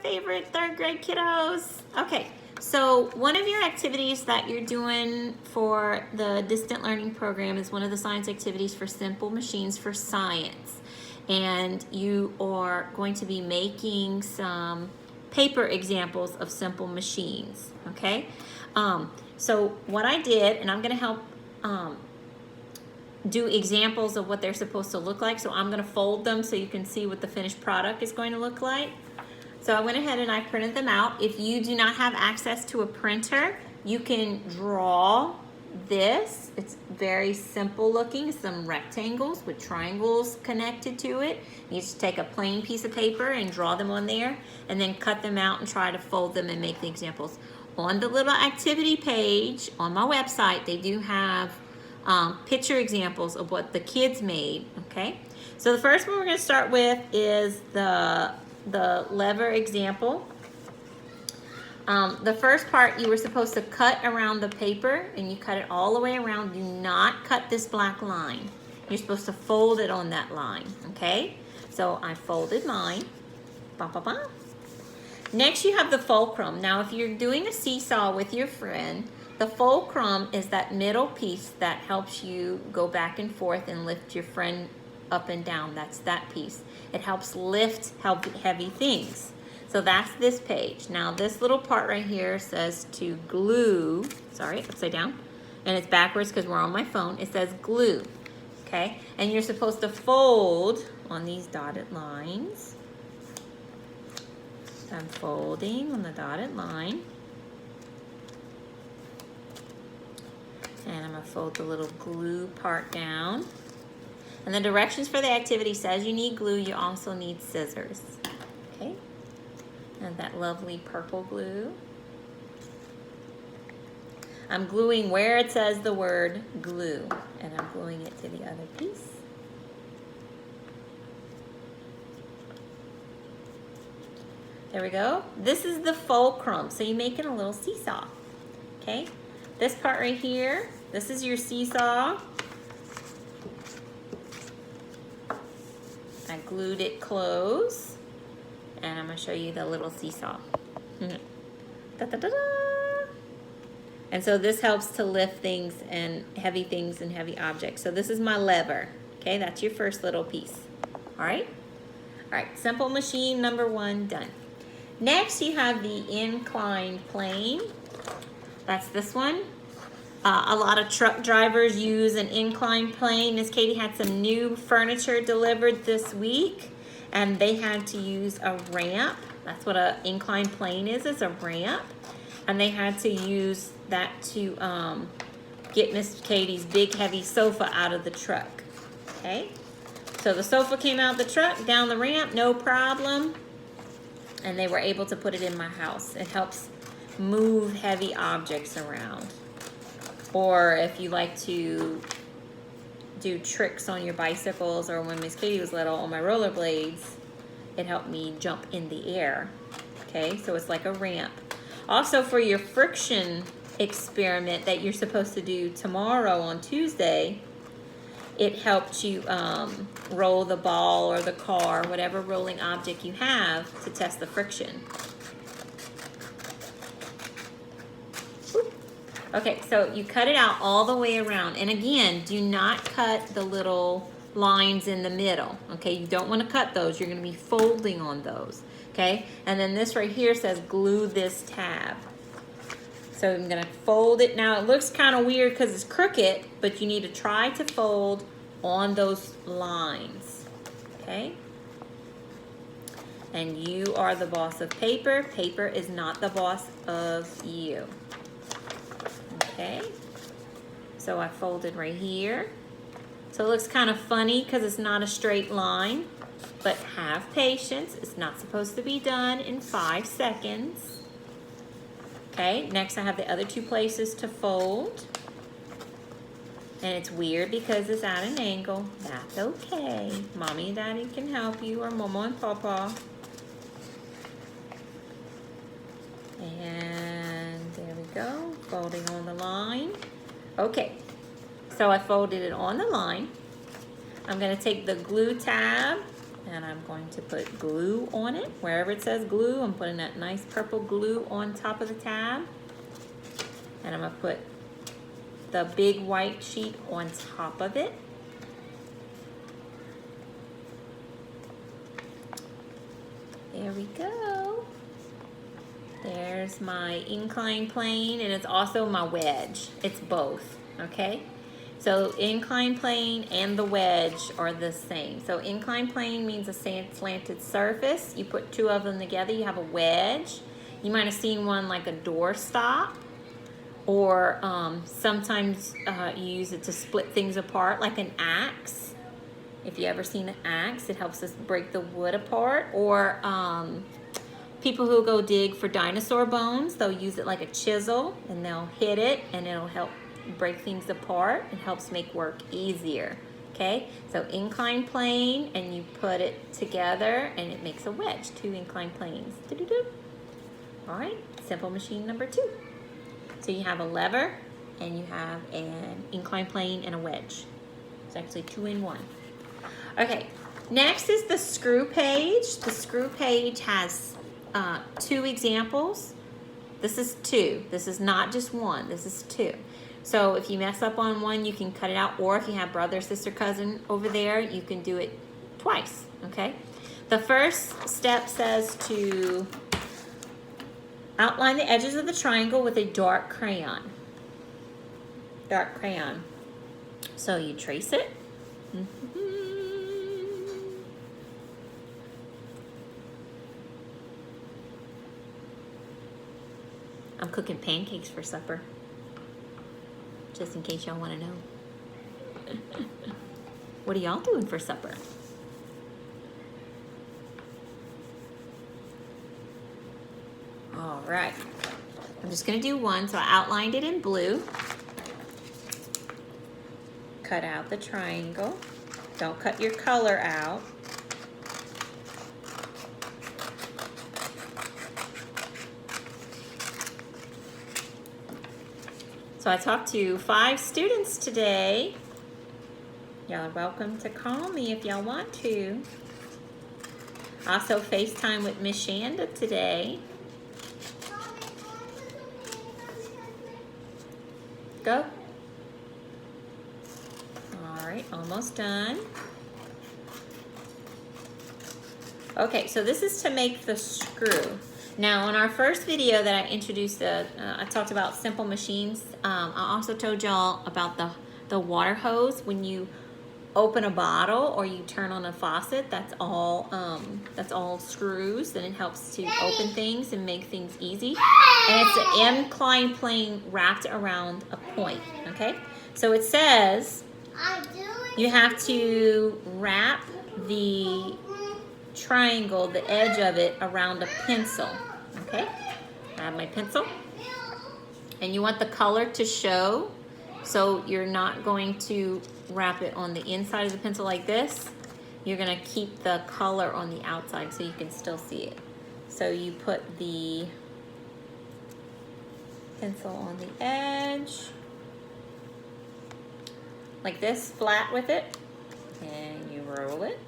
favorite third grade kiddos. Okay, so one of your activities that you're doing for the distant learning program is one of the science activities for Simple Machines for Science. And you are going to be making some paper examples of simple machines, okay? So what I did, and I'm gonna help do examples of what they're supposed to look like. So I'm gonna fold them so you can see what the finished product is going to look like. So I went ahead and I printed them out. If you do not have access to a printer, you can draw this. It's very simple looking, some rectangles with triangles connected to it. You just take a plain piece of paper and draw them on there and then cut them out and try to fold them and make the examples. On the little activity page on my website, they do have picture examples of what the kids made, okay? So the first one we're gonna start with is the lever example. The first part you were supposed to cut around the paper and you cut it all the way around. Do not cut this black line. You're supposed to fold it on that line, okay? So I folded mine. Ba, ba, ba. Next you have the fulcrum. Now if you're doing a seesaw with your friend, the fulcrum is that middle piece that helps you go back and forth and lift your friend up and down. That's that piece. It helps lift heavy things. So that's this page. Now this little part right here says to glue, sorry, upside down, and it's backwards because we're on my phone. It says glue, okay? And you're supposed to fold on these dotted lines. I'm folding on the dotted line. And I'm gonna fold the little glue part down. And the directions for the activity says you need glue, you also need scissors, okay? And that lovely purple glue. I'm gluing where it says the word glue, and I'm gluing it to the other piece. There we go. This is the fulcrum, so you're making a little seesaw, okay? This part right here, this is your seesaw. I glued it closed, and I'm gonna show you the little seesaw. Da, da, da, da. And so this helps to lift things and heavy objects. So this is my lever, okay? That's your first little piece, all right? All right, simple machine number 1 done. Next you have the inclined plane. That's this one. A lot of truck drivers use an inclined plane. Miss Katie had some new furniture delivered this week, and they had to use a ramp. That's what an inclined plane is a ramp. And they had to use that to get Miss Katie's big heavy sofa out of the truck, okay? So the sofa came out of the truck, down the ramp, no problem. And they were able to put it in my house. It helps move heavy objects around. Or if you like to do tricks on your bicycles, or when Miss Katie was little on my rollerblades, it helped me jump in the air. Okay, so it's like a ramp. Also for your friction experiment that you're supposed to do tomorrow on Tuesday, it helped you roll the ball or the car, whatever rolling object you have, to test the friction. Okay, so you cut it out all the way around. And again, do not cut the little lines in the middle. Okay, you don't want to cut those. You're going to be folding on those. Okay, and then this right here says glue this tab. So I'm going to fold it. Now it looks kind of weird because it's crooked, but you need to try to fold on those lines. Okay? And you are the boss of paper. Paper is not the boss of you. Okay? So I folded right here. So it looks kind of funny because it's not a straight line, but have patience. It's not supposed to be done in 5 seconds. Okay, next I have the other 2 places to fold. And it's weird because it's at an angle. That's okay. Mommy and Daddy can help you, or Mama and Papa. And there we go, folding on the line. Okay, so I folded it on the line. I'm gonna take the glue tab And I'm going to put glue on it. Wherever it says glue, I'm putting that nice purple glue on top of the tab. And I'm gonna put the big white sheet on top of it. There we go. There's my inclined plane, and it's also my wedge. It's both, okay? So inclined plane and the wedge are the same. So inclined plane means a slanted surface. You put two of them together, you have a wedge. You might have seen one like a doorstop, or sometimes you use it to split things apart, like an axe. If you ever seen an axe, it helps us break the wood apart. Or people who go dig for dinosaur bones, they'll use it like a chisel, and they'll hit it, and it'll help break things apart. It helps make work easier. Okay, so inclined plane, and you put it together, and it makes a wedge. Two inclined planes. Doo-doo-doo. All right, simple machine number 2. So you have a lever, and you have an inclined plane and a wedge. It's actually 2 in 1. Okay, next is the screw page. The screw page has 2 examples. This is 2. This is not just 1. This is 2. So if you mess up on one, you can cut it out. Or if you have brother, sister, cousin over there, you can do it twice, okay? The first step says to outline the edges of the triangle with a dark crayon. Dark crayon. So you trace it. I'm cooking pancakes for supper, just in case y'all want to know. What are y'all doing for supper? All right, I'm just gonna do one. So I outlined it in blue. Cut out the triangle. Don't cut your color out. So I talked to 5 students today. Y'all are welcome to call me if y'all want to. Also FaceTime with Miss Shanda today. Go. All right, almost done. Okay, so this is to make the screw. Now, in our first video that I introduced, I talked about simple machines. I also told y'all about the water hose. When you open a bottle or you turn on a faucet, that's all screws, and it helps to open things and make things easy. And it's an inclined plane wrapped around a point, okay? So it says you have to wrap the triangle, the edge of it, around a pencil. Okay, I have my pencil, and you want the color to show, so you're not going to wrap it on the inside of the pencil like this. You're gonna keep the color on the outside so you can still see it. So you put the pencil on the edge like this, flat with it, and you roll it.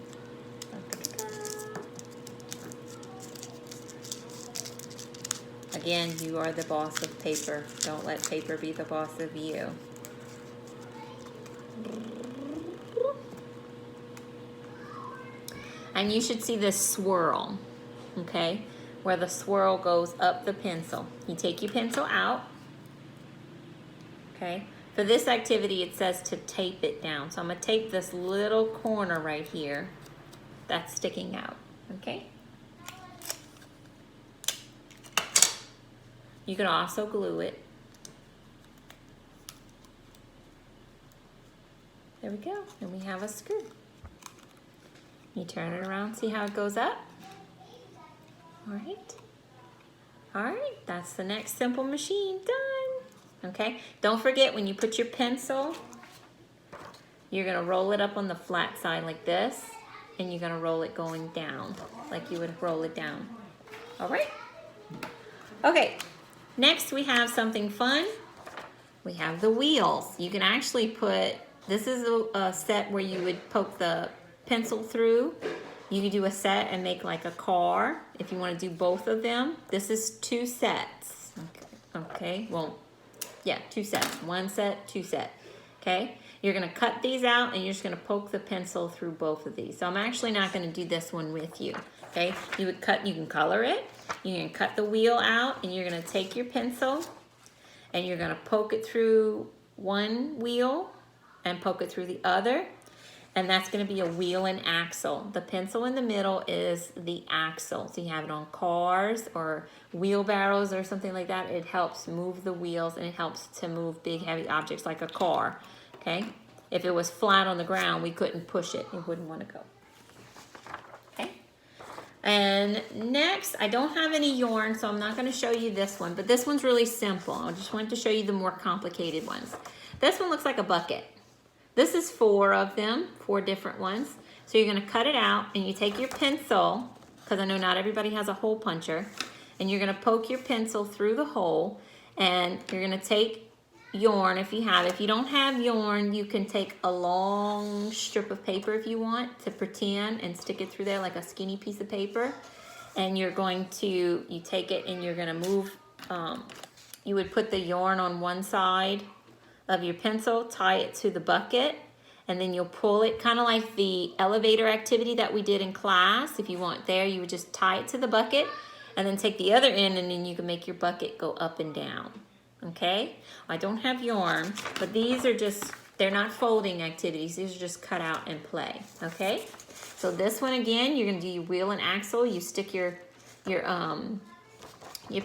Again, you are the boss of paper. Don't let paper be the boss of you. And you should see this swirl, okay? Where the swirl goes up the pencil. You take your pencil out, okay? For this activity, it says to tape it down. So I'm gonna tape this little corner right here that's sticking out, okay? You can also glue it. There we go, and we have a screw. You turn it around, see how it goes up? All right, that's the next simple machine done. Okay, don't forget when you put your pencil, you're gonna roll it up on the flat side like this, and you're gonna roll it going down, like you would roll it down. All right? Okay. Next, we have something fun. We have the wheels. You can actually put, this is a set where you would poke the pencil through, You can do a set and make like a car if you want to do both of them. This is 2 sets. Okay, well, yeah, 2 sets. 1 set, 2 set. Okay, you're gonna cut these out and you're just gonna poke the pencil through both of these. So I'm actually not gonna do this one with you. Okay, you can color it. You can cut the wheel out and you're gonna take your pencil and you're gonna poke it through one wheel and poke it through the other. And that's going to be a wheel and axle. The pencil in the middle is the axle. So you have it on cars or wheelbarrows or something like that. It helps move the wheels and it helps to move big heavy objects like a car. Okay? If it was flat on the ground, we couldn't push it. It wouldn't want to go. Okay? And next, I don't have any yarn, so I'm not going to show you this one. But this one's really simple. I just wanted to show you the more complicated ones. This one looks like a bucket. This is 4 of them, 4 different ones. So you're gonna cut it out and you take your pencil, because I know not everybody has a hole puncher, and you're gonna poke your pencil through the hole and you're gonna take yarn if you have. If you don't have yarn, you can take a long strip of paper if you want to pretend and stick it through there like a skinny piece of paper. And you're going to, you take it and you're gonna move, you would put the yarn on one side of your pencil, tie it to the bucket, and then you'll pull it, kind of like the elevator activity that we did in class. If you want there, you would just tie it to the bucket and then take the other end and then you can make your bucket go up and down. Okay? I don't have yarn, but these are just, they're not folding activities. These are just cut out and play. Okay? So this one again, you're gonna do your wheel and axle. You stick your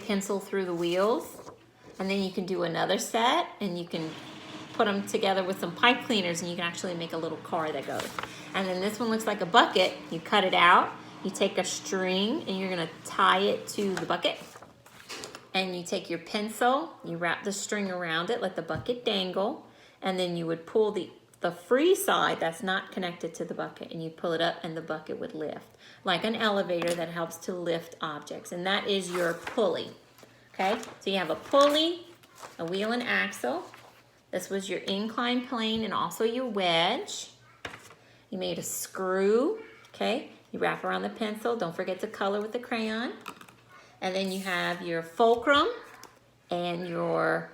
pencil through the wheels, and then you can do another set and you can put them together with some pipe cleaners and you can actually make a little car that goes. And then this one looks like a bucket. You cut it out, you take a string and you're gonna tie it to the bucket. And you take your pencil, you wrap the string around it, let the bucket dangle, and then you would pull the free side that's not connected to the bucket and you pull it up and the bucket would lift. Like an elevator that helps to lift objects. And that is your pulley. Okay, so you have a pulley, a wheel and axle. This was your inclined plane and also your wedge. You made a screw, okay? You wrap around the pencil. Don't forget to color with the crayon. And then you have your fulcrum and your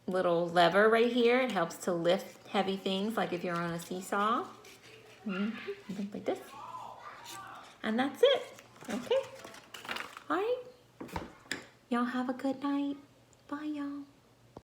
little lever right here. It helps to lift heavy things, like if you're on a seesaw. Like this. And that's it. Okay. All right. Y'all have a good night. Bye, y'all.